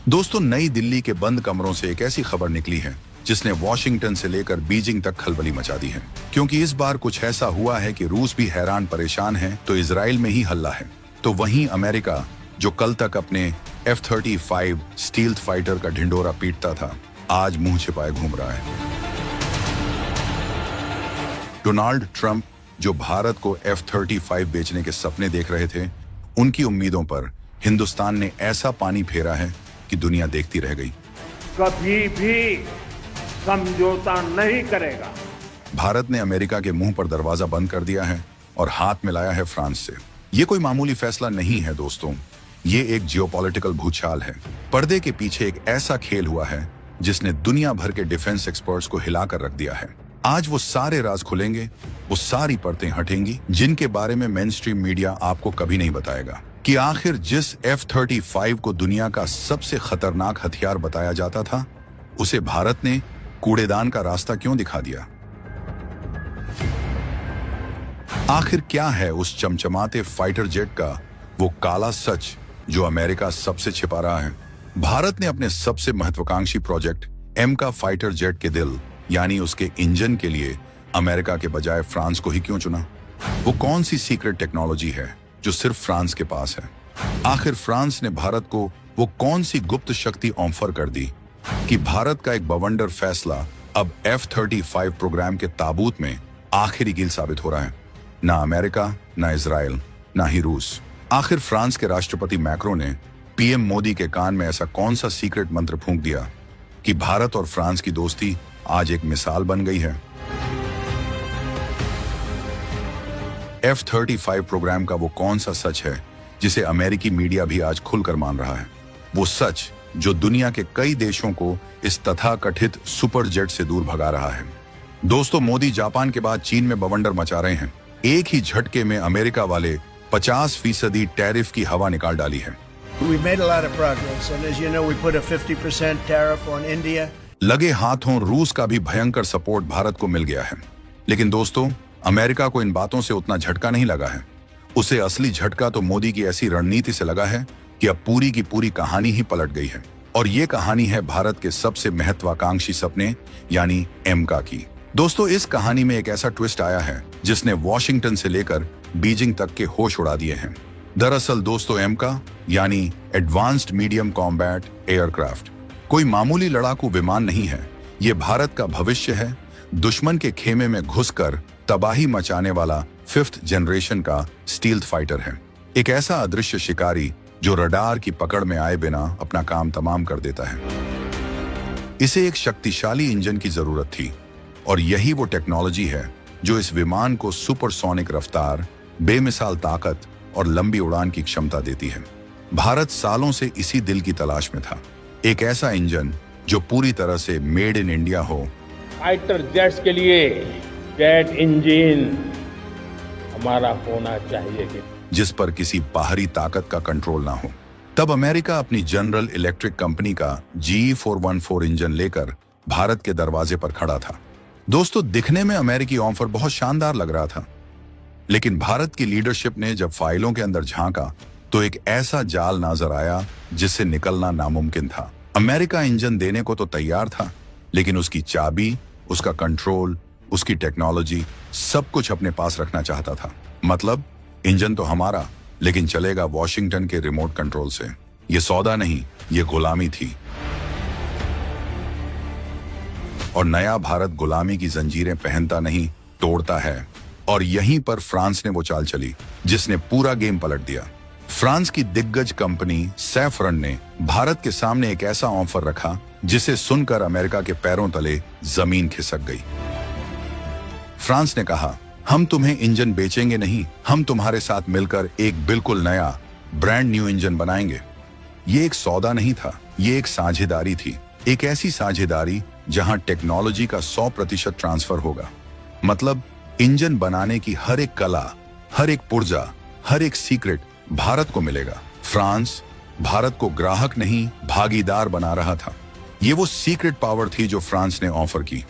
दोस्तों, नई दिल्ली के बंद कमरों से एक ऐसी खबर निकली है जिसने वॉशिंगटन से लेकर बीजिंग तक खलबली मचा दी है, क्योंकि इस बार कुछ ऐसा हुआ है कि रूस भी हैरान परेशान है तो इजराइल में ही हल्ला है। तो वहीं अमेरिका, जो कल तक अपने F-35 स्टील्थ फाइटर का ढिंडोरा पीटता था, आज मुंह छिपाए घूम रहा है। डोनाल्ड ट्रंप, जो भारत को F-35 बेचने के सपने देख रहे थे, उनकी उम्मीदों पर हिंदुस्तान ने ऐसा पानी फेरा है कि दुनिया देखती रह गई। कभी भी समझौता नहीं करेगा। भारत ने अमेरिका के मुंह पर दरवाजा बंद कर दिया है और हाथ मिलाया है फ्रांस से। ये कोई मामूली फैसला नहीं है दोस्तों, ये एक जियोपॉलिटिकल भूचाल है। पर्दे के पीछे एक ऐसा खेल हुआ है जिसने दुनिया भर के डिफेंस एक्सपर्ट्स को हिलाकर रख दिया है। आज वो सारे राज खुलेंगे, वो सारी परतें हटेंगी जिनके बारे में मेन स्ट्रीम मीडिया आपको कभी नहीं बताएगा। कि आखिर जिस F-35 को दुनिया का सबसे खतरनाक हथियार बताया जाता था, उसे भारत ने कूड़ेदान का रास्ता क्यों दिखा दिया। आखिर क्या है उस चमचमाते फाइटर जेट का वो काला सच जो अमेरिका सबसे छिपा रहा है। भारत ने अपने सबसे महत्वाकांक्षी प्रोजेक्ट M का फाइटर जेट के दिल यानी उसके इंजन के लिए अमेरिका के बजाय फ्रांस को ही क्यों चुना। वो कौन सी सीक्रेट टेक्नोलॉजी है जो सिर्फ फ्रांस के पास है। आखिर फ्रांस ने भारत को वो कौन सी गुप्त शक्ति ऑफर कर दी कि भारत का एक बवंडर फैसला अब F-35 प्रोग्राम के ताबूत में आखिरी कील साबित हो रहा है। ना अमेरिका, ना इजराइल, ना ही रूस। आखिर फ्रांस के राष्ट्रपति मैक्रो ने PM मोदी के कान में ऐसा कौन सा सीक्रेट मंत्र फूंक दिया कि भारत और फ्रांस की दोस्ती आज एक मिसाल बन गई है। F-35 प्रोग्राम का वो कौन सा सच है जिसे अमेरिकी मीडिया भी आज खुलकर मान रहा है। वो सच जो दुनिया के कई देशों को इस तथाकथित सुपर जेट से दूर भगा रहा है। दोस्तों, मोदी जापान के बाद चीन में बवंडर मचा रहे हैं। एक ही झटके में अमेरिका वाले 50% टैरिफ की हवा निकाल डाली है। We've made a lot of progress, and as you know, we put a 50% tariff on India. लगे हाथों रूस का भी भयंकर सपोर्ट भारत को मिल गया है। लेकिन दोस्तों, अमेरिका को इन बातों से उतना झटका नहीं लगा है। उसे असली झटका तो मोदी की ऐसी रणनीति से लगा है कि अब पूरी की पूरी कहानी ही पलट गई है। और ये कहानी है भारत के सबसे महत्वाकांक्षी सपने यानी M की। दोस्तों, इस कहानी में एक ऐसा ट्विस्ट आया है जिसने वॉशिंगटन से लेकर बीजिंग तक के होश उड़ा दिए हैं। दरअसल दोस्तों, M यानी एडवांस्ड मीडियम कॉम्बैट एयरक्राफ्ट कोई मामूली लड़ाकू विमान नहीं है। ये भारत का भविष्य है। दुश्मन के खेमे में घुसकर तबाही मचाने वाला 5th जनरेशन का स्टील्थ फाइटर है। एक ऐसा अदृश्य शिकारी जो रडार की पकड़ में आए बिना अपना काम तमाम कर देता है। इसे एक शक्तिशाली इंजन की जरूरत थी और यही वो टेक्नोलॉजी है जो इस विमान को सुपरसोनिक रफ्तार, बेमिसाल ताकत और लंबी उड़ान की क्षमता देती है। भारत सालों से इसी दिल की तलाश में था, एक ऐसा इंजन जो पूरी तरह से मेड इन इंडिया हो। फाइटर जेट्स के लिए जेट इंजन हमारा होना चाहिए जिस पर किसी बाहरी ताकत का कंट्रोल ना हो। तब अमेरिका अपनी जनरल इलेक्ट्रिक कंपनी का GE414 इंजन लेकर भारत के दरवाजे पर खड़ा था। दोस्तों, दिखने में अमेरिकी ऑफर बहुत शानदार लग रहा था, लेकिन भारत की लीडरशिप ने जब फाइलों के अंदर झांका तो एक ऐसा जाल नजर आया जिससे निकलना नामुमकिन था। अमेरिका इंजन देने को तो तैयार था, लेकिन उसकी चाबी, उसका कंट्रोल, उसकी टेक्नोलॉजी सब कुछ अपने पास रखना चाहता था। मतलब इंजन तो हमारा, लेकिन चलेगा वॉशिंगटन के रिमोट कंट्रोल से। ये सौदा नहीं, ये गुलामी थी। और नया भारत गुलामी की जंजीरें पहनता नहीं, तोड़ता है। और यहीं पर फ्रांस ने वो चाल चली जिसने पूरा गेम पलट दिया। फ्रांस की दिग्गज कंपनी सैफरन ने भारत के सामने एक ऐसा ऑफर रखा जिसे सुनकर अमेरिका के पैरों तले जमीन खिसक गई। फ्रांस ने कहा, हम तुम्हें इंजन बेचेंगे नहीं, हम तुम्हारे साथ मिलकर एक बिल्कुल नया ब्रांड न्यू इंजन बनाएंगे। ये एक सौदा नहीं था, ये एक साझेदारी थी। एक ऐसी साझेदारी जहां टेक्नोलॉजी का 100% ट्रांसफर होगा। मतलब इंजन बनाने की हर एक कला, हर एक पुर्जा, हर एक सीक्रेट भारत को मिलेगा। फ्रांस भारत को ग्राहक नहीं, भागीदार बना रहा था। ये वो सीक्रेट पावर थी जो फ्रांस ने ऑफर की।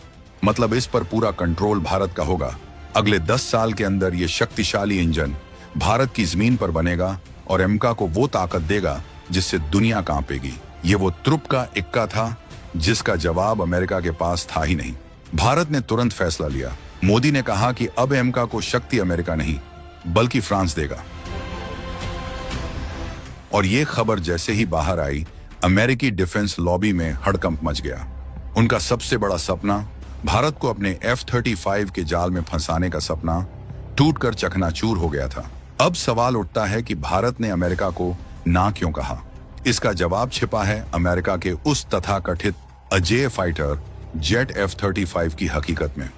मतलब इस पर पूरा कंट्रोल भारत का होगा। अगले 10 साल के अंदर ये शक्तिशाली इंजन भारत की जमीन पर बनेगा और M को वो ताकत देगा जिससे दुनिया कांपेगी। ये वो तुरुप का इक्का था जिसका जवाब अमेरिका के पास था ही नहीं। भारत ने तुरंत फैसला लिया। मोदी ने कहा कि अब एमका को शक्ति अमेरिका नहीं बल्कि फ्रांस देगा। और ये खबर जैसे ही बाहर आई, अमेरिकी डिफेंस लॉबी में हड़कंप मच गया। उनका सबसे बड़ा सपना, भारत को अपने F-35 के जाल में फंसाने का सपना, टूटकर चकनाचूर हो गया था। अब सवाल उठता है कि भारत ने अमेरिका को ना क्यों कहा। इसका जवाब छिपा है अमेरिका के उस तथाकथित अजेय फाइटर जेट F-35 की हकीकत में।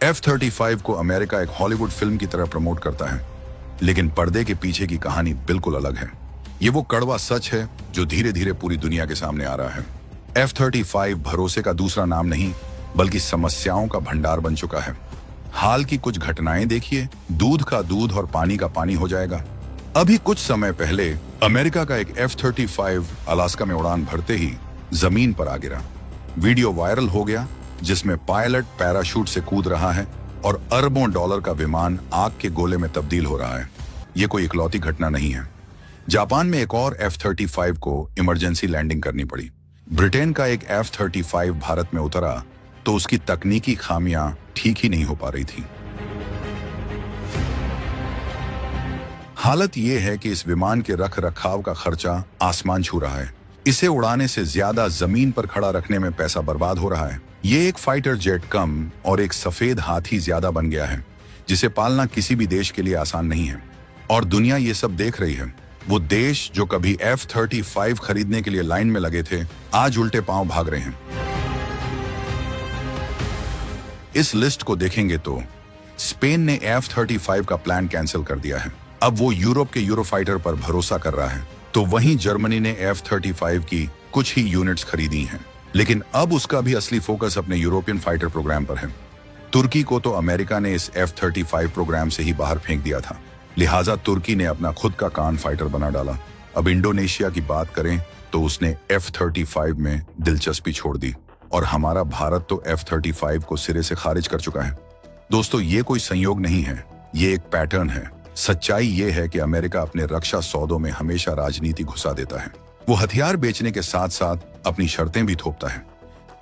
F-35 को अमेरिका एक हॉलीवुड फिल्म की तरह प्रमोट करता है, लेकिन पर्दे के पीछे की कहानी बिल्कुल अलग है। ये वो कड़वा सच है जो धीरे धीरे पूरी दुनिया के सामने आ रहा है। F-35 भरोसे का दूसरा नाम नहीं बल्कि समस्याओं का भंडार बन चुका है। हाल की कुछ घटनाएं देखिए, दूध का दूध और पानी का पानी हो जाएगा। अभी कुछ समय पहले अमेरिका का एक F-35 अलास्का में उड़ान भरते ही जमीन पर आ गिरा। वीडियो वायरल हो गया जिसमें पायलट पैराशूट से कूद रहा है और अरबों डॉलर का विमान आग के गोले में तब्दील हो रहा है। ये कोई इकलौती घटना नहीं है। जापान में एक और F-35 को इमरजेंसी लैंडिंग करनी पड़ी। ब्रिटेन का एक F-35 भारत में उतरा तो उसकी तकनीकी खामियां ठीक ही नहीं हो पा रही थी। हालत यह है कि इस विमान के रख रखाव का खर्चा आसमान छू रहा है। इसे उड़ाने से ज्यादा जमीन पर खड़ा रखने में पैसा बर्बाद हो रहा है। ये एक फाइटर जेट कम और एक सफेद हाथी ज्यादा बन गया है, जिसे पालना किसी भी देश के लिए आसान नहीं है। और दुनिया ये सब देख रही है। वो देश जो कभी F-35 खरीदने के लिए लाइन में लगे थे, आज उल्टे पांव भाग रहे हैं। इस लिस्ट को देखेंगे तो स्पेन ने F-35 का प्लान कैंसिल कर दिया है। अब वो यूरोप के यूरोफाइटर पर भरोसा कर रहा है। तो वहीं जर्मनी ने F-35 की कुछ ही यूनिट्स खरीदी हैं, लेकिन अब उसका भी असली फोकस अपने यूरोपियन फाइटर प्रोग्राम पर है। तुर्की को तो अमेरिका ने इस F-35 प्रोग्राम से ही बाहर फेंक दिया था, लिहाजा तुर्की ने अपना खुद का कान फाइटर बना डाला। अब इंडोनेशिया की बात करें तो उसने F-35 में दिलचस्पी छोड़ दी और हमारा भारत तो F-35 को सिरे से खारिज कर चुका है। दोस्तों, ये कोई संयोग नहीं है, ये एक पैटर्न है। सच्चाई ये है कि अमेरिका अपने रक्षा सौदों में हमेशा राजनीति घुसा देता है। वो हथियार बेचने के साथ साथ अपनी शर्तें भी थोपता है।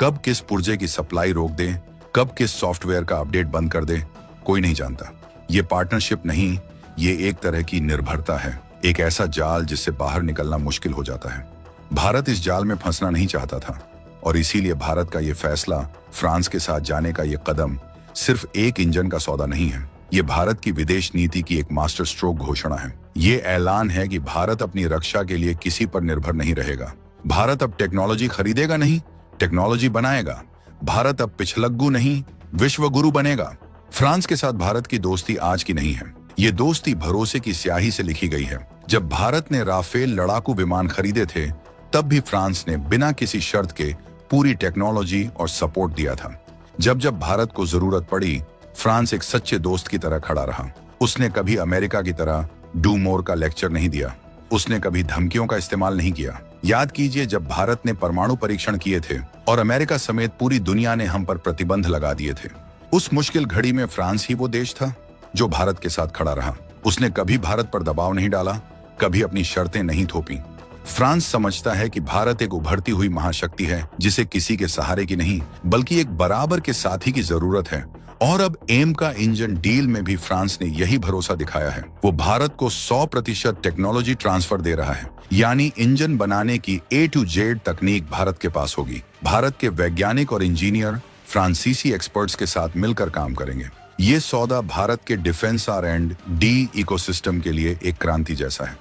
कब किस पुर्जे की सप्लाई रोक दे, कब किस सॉफ्टवेयर का अपडेट बंद कर दे, कोई नहीं जानता। ये पार्टनरशिप नहीं, ये एक तरह की निर्भरता है, एक ऐसा जाल जिससे बाहर निकलना मुश्किल हो जाता है। भारत इस जाल में फंसना नहीं चाहता था और इसीलिए भारत का ये फैसला, फ्रांस के साथ जाने का ये कदम सिर्फ एक इंजन का सौदा नहीं है। ये भारत की विदेश नीति की एक मास्टर स्ट्रोक घोषणा है। ये ऐलान है कि भारत अपनी रक्षा के लिए किसी पर निर्भर नहीं रहेगा। भारत अब टेक्नोलॉजी खरीदेगा नहीं, टेक्नोलॉजी बनाएगा। भारत अब पिछलग्गू नहीं, विश्व गुरु बनेगा। फ्रांस के साथ भारत की दोस्ती आज की नहीं है, ये दोस्ती भरोसे की स्याही से लिखी गई है। जब भारत ने राफेल लड़ाकू विमान खरीदे थे, तब भी फ्रांस ने बिना किसी शर्त के पूरी टेक्नोलॉजी और सपोर्ट दिया था। जब जब भारत को जरूरत पड़ी, फ्रांस एक सच्चे दोस्त की तरह खड़ा रहा। उसने कभी अमेरिका की तरह डू मोर का लेक्चर नहीं दिया, उसने कभी धमकियों का इस्तेमाल नहीं किया। याद कीजिए, जब भारत ने परमाणु परीक्षण किए थे और अमेरिका समेत पूरी दुनिया ने हम पर प्रतिबंध लगा दिए थे, उस मुश्किल घड़ी में फ्रांस ही वो देश था जो भारत के साथ खड़ा रहा। उसने कभी भारत पर दबाव नहीं डाला, कभी अपनी शर्तें नहीं थोपी। फ्रांस समझता है कि भारत एक उभरती हुई महाशक्ति है जिसे किसी के सहारे की नहीं बल्कि एक बराबर के साथी की जरूरत है। और अब एम का इंजन डील में भी फ्रांस ने यही भरोसा दिखाया है। वो भारत को 100% टेक्नोलॉजी ट्रांसफर दे रहा है, यानी इंजन बनाने की A to Z तकनीक भारत के पास होगी। भारत के वैज्ञानिक और इंजीनियर फ्रांसीसी एक्सपर्ट्स के साथ मिलकर काम करेंगे। ये सौदा भारत के डिफेंस R&D इकोसिस्टम के लिए एक क्रांति जैसा है।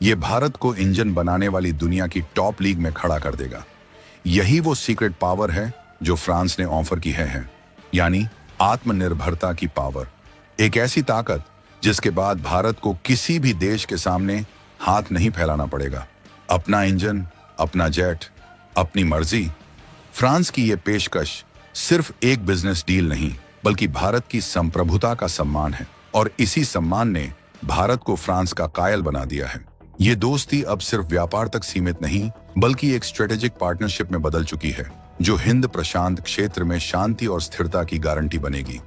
ये भारत को इंजन बनाने वाली दुनिया की टॉप लीग में खड़ा कर देगा। यही वो सीक्रेट पावर है जो फ्रांस ने ऑफर की है, यानी आत्मनिर्भरता की पावर। एक ऐसी ताकत जिसके बाद भारत को किसी भी देश के सामने हाथ नहीं फैलाना पड़ेगा। अपना इंजन, अपना जेट, अपनी मर्जी। फ्रांस की ये पेशकश सिर्फ एक बिजनेस डील नहीं बल्कि भारत की संप्रभुता का सम्मान है, और इसी सम्मान ने भारत को फ्रांस का कायल बना दिया है। ये दोस्ती अब सिर्फ व्यापार तक सीमित नहीं बल्कि एक स्ट्रेटेजिक पार्टनरशिप में बदल चुकी है, जो हिंद प्रशांत क्षेत्र में शांति और स्थिरता की गारंटी बनेगी।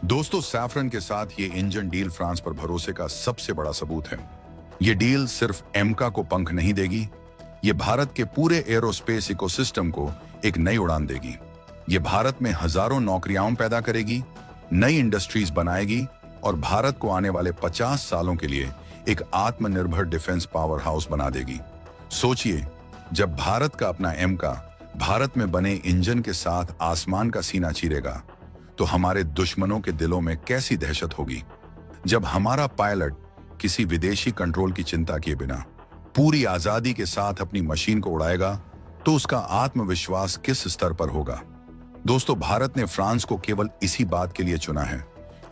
दोस्तों, सैफरन के साथ ये इंजन डील फ्रांस पर भरोसे का सबसे बड़ा सबूत है। ये डील सिर्फ एमका को पंख नहीं देगी, ये भारत के पूरे एरोस्पेस इकोसिस्टम को एक नई उड़ान देगी। ये भारत में हजारों नौकरियां पैदा करेगी, नई इंडस्ट्रीज बनाएगी और भारत को आने वाले 50 सालों के लिए एक आत्मनिर्भर डिफेंस पावर हाउस बना देगी। सोचिए, जब भारत का अपना एमका भारत में बने इंजन के साथ आसमान का सीना चीरेगा तो हमारे दुश्मनों के दिलों में कैसी दहशत होगी। जब हमारा पायलट किसी विदेशी कंट्रोल की चिंता किए बिना पूरी आजादी के साथ अपनी मशीन को उड़ाएगा तो उसका आत्मविश्वास किस स्तर पर होगा। दोस्तों, भारत ने फ्रांस को केवल इसी बात के लिए चुना है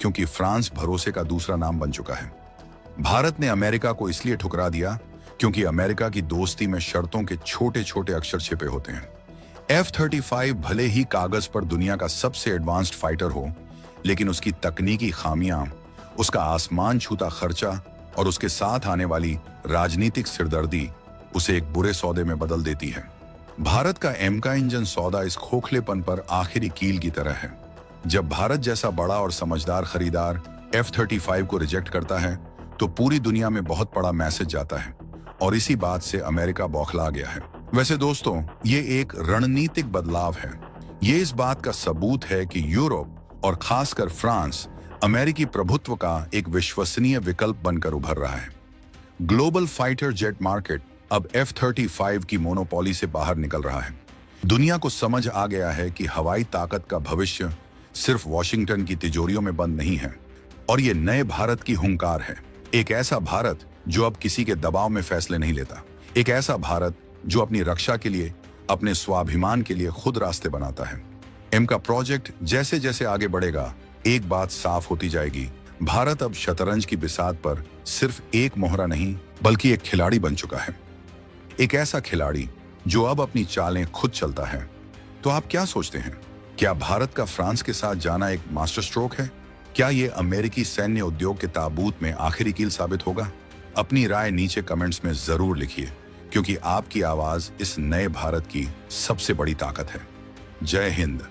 क्योंकि फ्रांस भरोसे का दूसरा नाम बन चुका है। भारत ने अमेरिका को इसलिए ठुकरा दिया क्योंकि अमेरिका की दोस्ती में शर्तों के छोटे छोटे अक्षर छिपे होते हैं। F-35 भले ही कागज पर दुनिया का सबसे एडवांस्ड फाइटर हो, लेकिन उसकी तकनीकी खामियां, उसका आसमान छूता खर्चा और उसके साथ आने वाली राजनीतिक सिरदर्दी उसे एक बुरे सौदे में बदल देती है। भारत का एमका इंजन सौदा इस खोखलेपन पर आखिरी कील की तरह है। जब भारत जैसा बड़ा और समझदार खरीदार F-35 को रिजेक्ट करता है तो पूरी दुनिया में बहुत बड़ा मैसेज जाता है और इसी बात से अमेरिका बौखला गया है। वैसे दोस्तों, ये एक रणनीतिक बदलाव है। ये इस बात का सबूत है कि यूरोप और खासकर फ्रांस अमेरिकी प्रभुत्व का एक विश्वसनीय विकल्प बनकर उभर रहा है। ग्लोबल फाइटर जेट मार्केट अब F-35 की मोनोपोली से बाहर निकल रहा है। दुनिया को समझ आ गया है कि हवाई ताकत का भविष्य सिर्फ वॉशिंगटन की तिजोरियों में बंद नहीं है और ये नए भारत की हुंकार है। एक ऐसा भारत जो अब किसी के दबाव में फैसले नहीं लेता, एक ऐसा भारत जो अपनी रक्षा के लिए, अपने स्वाभिमान के लिए खुद रास्ते बनाता है। एमका प्रोजेक्ट जैसे जैसे आगे बढ़ेगा, एक बात साफ होती जाएगी, भारत अब शतरंज की बिसात पर सिर्फ एक मोहरा नहीं बल्कि एक खिलाड़ी बन चुका है। एक ऐसा खिलाड़ी जो अब अपनी चालें खुद चलता है। तो आप क्या सोचते हैं? क्या भारत का फ्रांस के साथ जाना एक मास्टर स्ट्रोक है? क्या ये अमेरिकी सैन्य उद्योग के ताबूत में आखिरी कील साबित होगा? अपनी राय नीचे कमेंट्स में जरूर लिखिए, क्योंकि आपकी आवाज इस नए भारत की सबसे बड़ी ताकत है। जय हिंद।